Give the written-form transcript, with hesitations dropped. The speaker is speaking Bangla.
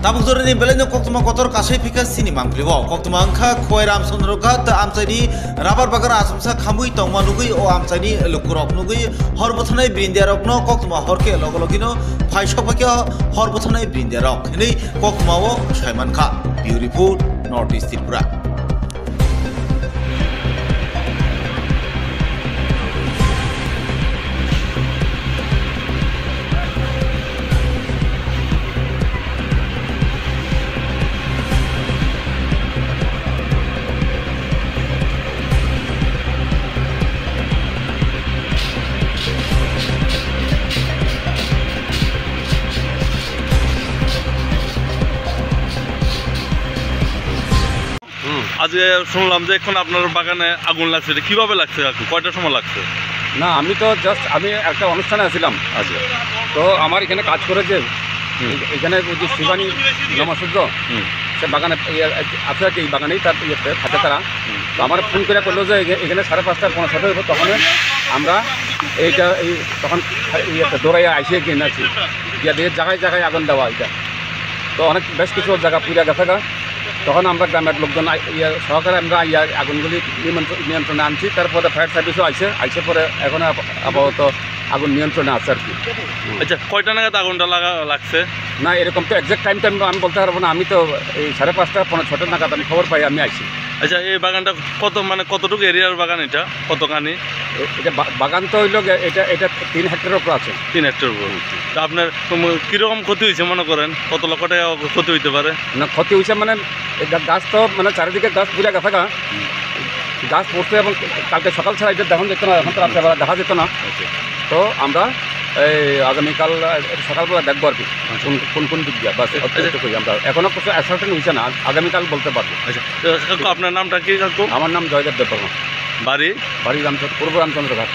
tabuk zore ni belai no koktuma kotor kasai pika sini mamplibo koktuma angka khoi ramchandra ka ta amchani rabar bagar asumsa khamui tongma nugui o amchani lukurok nugui horbothanai brindiarok no koktuma horke logologino phaisopakya horbothanai brindiarok ni koktuma o Saiman Kha beautiful North East Tripura আজকে শুনলাম যে এখন আপনার বাগানে আগুন লাগছে, এটা কিভাবে লাগছে? কয়টার সময় লাগছে? না, আমি তো জাস্ট আমি একটা অনুষ্ঠানে আসছিলাম। আচ্ছা, তো আমার এখানে কাজ করেছে এখানে যে শিবানী নমসূর্য সে বাগানে আছে আর কি, এই বাগানেই তার ইয়েতে থাকে তারা। তো আমার ফোন করে করলো যে এখানে 5:30 কোনো সাথে হইব, তখন আমরা এইটা তখন ইয়েতে দৌড়াইয়া আইসিয়ে কিনে আছি গিয়ে দিয়ে জায়গায় জায়গায় আগুন দেওয়া এটা। তো অনেক বেশ কিছু জায়গা পুরা গেছে গা। তখন আমরা গ্রামের লোকজন সহকারে আমরা আগুনগুলি নিয়ন্ত্রণে আনছি। তারপরে ফায়ার সার্ভিসও আইসে পরে এখন আপাতত আগুন নিয়ন্ত্রণে আছে আর কি। আচ্ছা, কয়টা নাগাদ আগুনটা লাগছে? না, এরকম তো এক্সাক্ট টাইমটা আমি বলতে পারবো না। আমি তো এই 5:30 পৌনে 6টা নাগাদ আমি খবর পাই, আমি আইসি। আচ্ছা, এই বাগানটা কতটুকু এরিয়ার বাগান? এটা কতখানি? এটা বাগান তো হইল এটা 3 হেক্টরের উপর আছে। 3 হেক্টরের উপর। তা আপনার কীরকম ক্ষতি হয়েছে মনে করেন? কত লক্ষ টাকা ক্ষতি হইতে পারে? না, ক্ষতি হয়েছে মানে গাছ তো মানে চারিদিকে গাছ পুরা গেছে গা, গাছ পড়ছে এবং কালকে সকাল ছাড়া এটা দেখা যেত না, এখন তো রাত্রেবেলা দেখা যেত না। তো আমরা এই আগামীকাল সকালবেলা দেখবো আর কি কোন কোন দিক দিয়ে বাস করি আমরা। এখনও কিছু অ্যাসার্টেন হয়েছে না, আগামীকাল বলতে পারবো। আচ্ছা কাকু, আপনার নামটা কি কাকু? আমার নাম জয়দেব দেববর্মা, বাড়ি রামচন্দ্র, পূর্ব রামচন্দ্র ঘাট।